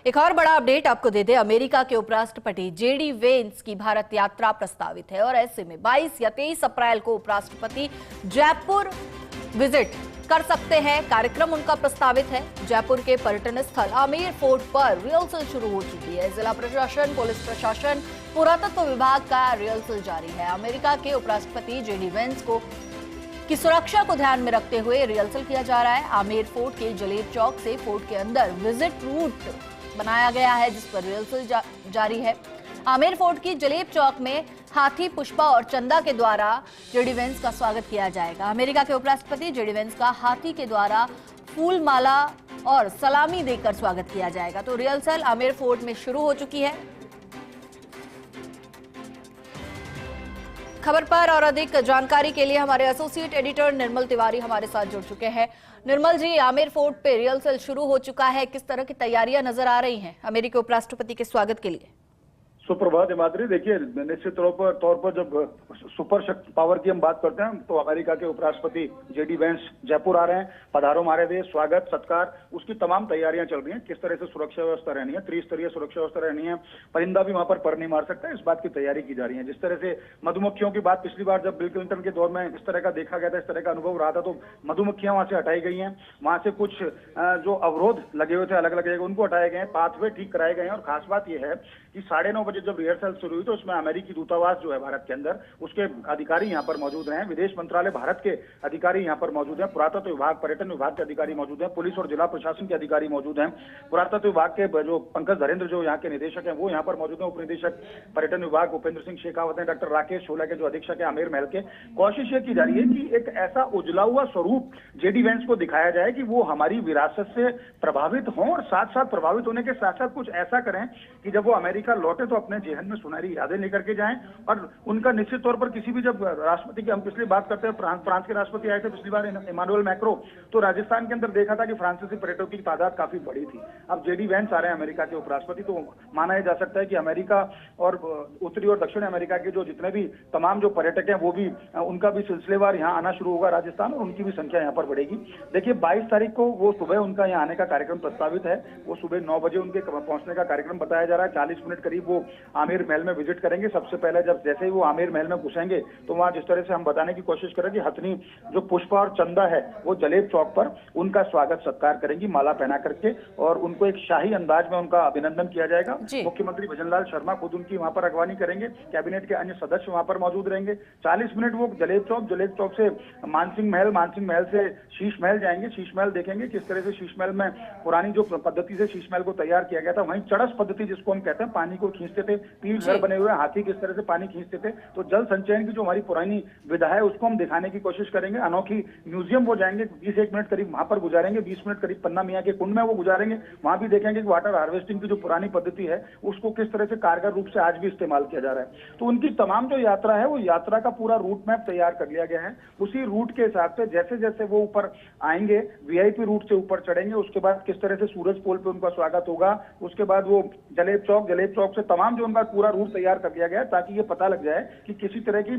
एक और बड़ा अपडेट आपको दे दे, अमेरिका के उपराष्ट्रपति जेडी वेंस की भारत यात्रा प्रस्तावित है और ऐसे में 22 या 23 अप्रैल को उपराष्ट्रपति जयपुर विजिट कर सकते हैं। कार्यक्रम उनका प्रस्तावित है। जयपुर के पर्यटन स्थल आमेर फोर्ट पर रिहर्सल शुरू हो चुकी है। जिला प्रशासन, पुलिस प्रशासन, पुरातत्व विभाग का रिहर्सल जारी है। अमेरिका के उपराष्ट्रपति जेडी वेंस की सुरक्षा को ध्यान में रखते हुए रिहर्सल किया जा रहा है। आमेर फोर्ट के जलेब चौक से फोर्ट के अंदर विजिट रूट बनाया गया है, जिस पर रिहर्सल जारी है। आमेर फोर्ट की जलेब चौक में हाथी, पुष्पा और चंदा के द्वारा जेडी वेंस का स्वागत किया जाएगा। अमेरिका के उपराष्ट्रपति जेडी वेंस का हाथी के द्वारा फूल माला और सलामी देकर स्वागत किया जाएगा। तो रिहर्सल आमेर फोर्ट में शुरू हो चुकी है। खबर पर और अधिक जानकारी के लिए हमारे एसोसिएट एडिटर निर्मल तिवारी हमारे साथ जुड़ चुके हैं। निर्मल जी, आमेर फोर्ट पे रिहर्सल शुरू हो चुका है, किस तरह की तैयारियां नजर आ रही हैं अमेरिकी उपराष्ट्रपति के स्वागत के लिए? सुप्रभात हिमाद्री। देखिए, निश्चित तौर पर जब सुपर शक्ति पावर की हम बात करते हैं तो अमेरिका के उपराष्ट्रपति जेडी वेंस जयपुर आ रहे हैं। पधारो हमारे देश, स्वागत सत्कार, उसकी तमाम तैयारियां चल रही हैं। किस तरह से सुरक्षा व्यवस्था रहनी है, त्रिस्तरीय सुरक्षा व्यवस्था रहनी है, परिंदा भी वहां पर पर नहीं मार सकता, इस बात की तैयारी की जा रही है। जिस तरह से मधुमक्खियों की बात पिछली बार जब बिल क्लिंटन के दौर में इस तरह का देखा गया था, इस तरह का अनुभव रहा था, तो मधुमक्खियां वहां से हटाई गई हैं। वहां से कुछ जो अवरोध लगे हुए थे अलग अलग जगह, उनको हटाए गए हैं, पाथवे ठीक कराए गए हैं। और खास बात यह है कि 9:30 बजे जब रिहर्सल शुरू हुई तो उसमें अमेरिकी दूतावास जो है भारत के अंदर, उसके अधिकारी यहां पर मौजूद हैं। विदेश मंत्रालय भारत के अधिकारी यहां पर मौजूद हैं। पुरातत्व विभाग, पर्यटन विभाग के अधिकारी मौजूद हैं। पुलिस और जिला प्रशासन के अधिकारी मौजूद हैं। पुरातत्व विभाग के जो पंकज धरेंद्र जो यहाँ के निदेशक हैं वो यहाँ पर मौजूद हैं। उप निदेशक पर्यटन विभाग उपेंद्र सिंह शेखावत हैं। डॉक्टर राकेश शोला के जो अधीक्षक है आमेर महल के। कोशिश ये की जा रही है कि एक ऐसा उजला हुआ स्वरूप जेडी वेंस को दिखाया जाए कि वो हमारी विरासत से प्रभावित हों और साथ साथ प्रभावित होने के साथ साथ कुछ ऐसा करें कि जब वो अमेरिका लौटे तो अपने जेहन में सुनहरी यादें लेकर के जाएं। और उनका निश्चित तौर पर किसी भी, जब राष्ट्रपति की हम पिछली बात करते हैं, फ्रांस के राष्ट्रपति आए थे पिछली बार इमानुएल मैक्रो, तो राजस्थान के अंदर देखा था कि फ्रांसीसी पर्यटकों की तादाद काफी बड़ी थी। अब जेडी वेंस आ रहे हैं अमेरिका के उपराष्ट्रपति, तो माना जा सकता है कि अमेरिका और उत्तरी और दक्षिण अमेरिका के जो जितने भी तमाम जो पर्यटक हैं वो भी, उनका भी सिलसिलेवार यहाँ आना शुरू होगा राजस्थान, और उनकी भी संख्या यहाँ पर बढ़ेगी। देखिए, 22 तारीख को वो सुबह उनका यहाँ आने का कार्यक्रम प्रस्तावित है। वो सुबह 9 बजे उनके पहुंचने का कार्यक्रम बताया जा रहा है। 40 मिनट करीब वो आमेर महल में विजिट करेंगे। सबसे पहले जब जैसे ही वो आमेर महल में घुसेंगे तो वहां जिस तरह से हम बताने की कोशिश करेंगे, हथनी जो पुष्पा और चंदा है वो जलेब चौक पर उनका स्वागत सत्कार करेंगी माला पहना करके, और उनको एक शाही अंदाज में उनका अभिनंदन किया जाएगा। मुख्यमंत्री भजनलाल शर्मा खुद उनकी वहां पर अगवानी करेंगे। कैबिनेट के अन्य सदस्य वहां पर मौजूद रहेंगे। 40 मिनट वो जलेब चौक से मानसिंह महल से शीश महल जाएंगे। शीश महल देखेंगे किस तरह से शीश महल में पुरानी जो पद्धति से शीश महल को तैयार किया गया था, वहीं चड़स पद्धति जिसको हम कहते हैं, पानी को खींचते थे, 3 घर बने हुए हाथी किस तरह से पानी खींचते थे, तो जल संचयन की जो हमारी पुरानी विधा है उसको हम दिखाने की कोशिश करेंगे। अनोखी म्यूजियम वो जाएंगे, 20-1 मिनट करीब वहां पर गुजारेंगे। 20 मिनट करीब पन्ना मियां के कुंड में वो गुजारेंगे। वहां भी देखेंगे कि वाटर हार्वेस्टिंग की जो पुरानी पद्धति है उसको किस तरह से कारगर रूप से आज भी इस्तेमाल किया जा रहा है। तो उनकी तमाम जो यात्रा है वो यात्रा का पूरा रूट मैप तैयार कर लिया गया है। उसी रूट के हिसाब से जैसे जैसे वो ऊपर आएंगे, वीआईपी रूट से ऊपर चढ़ेंगे, उसके बाद किस तरह से सूरज पोल पे उनका स्वागत होगा, उसके बाद वो जलेब चौक से तमाम जो उनका पूरा रूट तैयार कर लिया गया है ताकि ये पता लग जाए कि किसी तरह की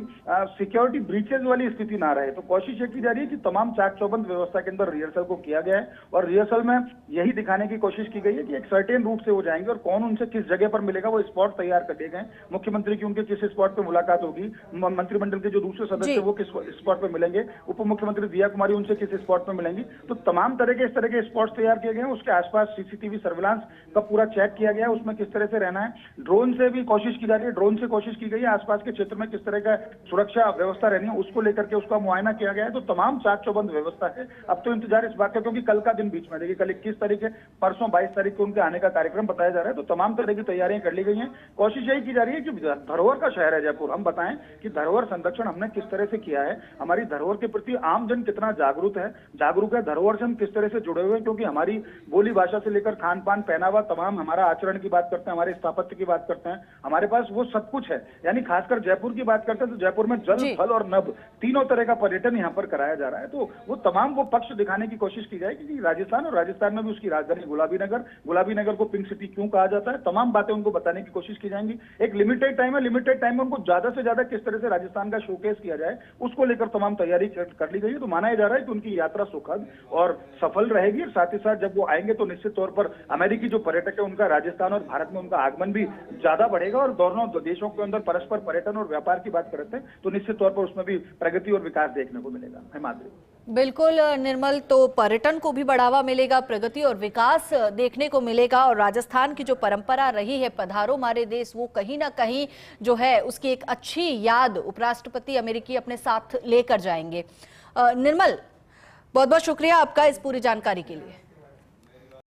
सिक्योरिटी ब्रीचेज वाली स्थिति ना रहे। तो कोशिश ये की जा रही है कि तमाम चाक चौबंद व्यवस्था के अंदर रिहर्सल को किया गया है, और रिहर्सल में यही दिखाने की कोशिश की गई है कि एक सर्टेन रूट से वो जाएंगे और कौन उनसे किस जगह पर मिलेगा वो स्पॉट तैयार कर दिए गए। मुख्यमंत्री की उनके किस स्पॉट पर मुलाकात होगी, मंत्रिमंडल के जो दूसरे सदस्य वो किस स्पॉट पर मिलेंगे, उप मुख्यमंत्री दिया कुमारी उनसे किस स्पॉट पर मिलेंगी। तो तमाम तरह के इस तरह के स्पॉट तैयार किए गए हैं। उसके आसपास सीसीटीवी सर्विलांस का पूरा चेक किया गया है, उसमें किस तरह से रहना है। ड्रोन से भी कोशिश की जा रही है, ड्रोन से कोशिश की गई है आसपास के क्षेत्र में किस तरह का सुरक्षा व्यवस्था रहनी है उसको लेकर के उसका मुआयना किया गया है। तो तमाम चाक चौबंद व्यवस्था है। अब तो इंतजार इस बात का, क्योंकि कल का दिन बीच में, देखिए कल 21 तारीख है, परसों 22 तारीख को उनके आने का कार्यक्रम बताया जा रहा है। तो तमाम तरह की तैयारियां कर ली गई हैं। कोशिश यही की जा रही है कि धरोहर का शहर है जयपुर, हम बताएं कि धरोहर संरक्षण हमने किस तरह से किया है, हमारी धरोहर के प्रति आमजन कितना जागरूक है, धरोहर से हम किस तरह से जुड़े हुए हैं, क्योंकि हमारी बोली भाषा से लेकर खान पान, पहनावा, तमाम हमारा आचरण की बात करते हैं, हमारे स्थापत्य की बात करते करते हैं, हमारे पास वो सब कुछ है। यानी खासकर जयपुर की बात करते हैं तो जयपुर में जल, थल और नभ तीनों तरह का पर्यटन यहाँ पर कराया जा रहा है। तो वो तमाम वो पक्ष दिखाने की कोशिश की जाएगी कि राजस्थान, और राजस्थान में भी उसकी राजधानी गुलाबी नगर को पिंक सिटी क्यों कहा जाता है, तमाम बातें उनको बताने की कोशिश की जाएंगी। एक लिमिटेड टाइम है, लिमिटेड टाइम में उनको ज्यादा से ज्यादा किस तरह से राजस्थान का शोकेस किया जाए उसको लेकर तमाम तैयारी कर ली गई है। तो माना जा रहा है कि उनकी यात्रा सुखद और सफल रहेगी, और साथ ही साथ जब वो आएंगे तो निश्चित तौर पर अमेरिकी जो पर्यटक है उनका राजस्थान और भारत में उनका आगमन भी ज्यादा बढ़ेगा, और दोनों देशों के अंदर परस्पर पर्यटन और व्यापार की बात करते हैं तो निश्चित तौर पर उसमें भी प्रगति और विकास देखने को मिलेगा। हिमाद्री। बिल्कुल निर्मल, तो पर्यटन को भी बढ़ावा मिलेगा, प्रगति और विकास देखने को मिलेगा, और राजस्थान की जो परंपरा रही है पधारो मारे देश, वो कहीं ना कहीं जो है उसकी एक अच्छी याद उपराष्ट्रपति अमेरिकी अपने साथ लेकर जाएंगे। निर्मल, बहुत बहुत शुक्रिया आपका इस पूरी जानकारी के लिए।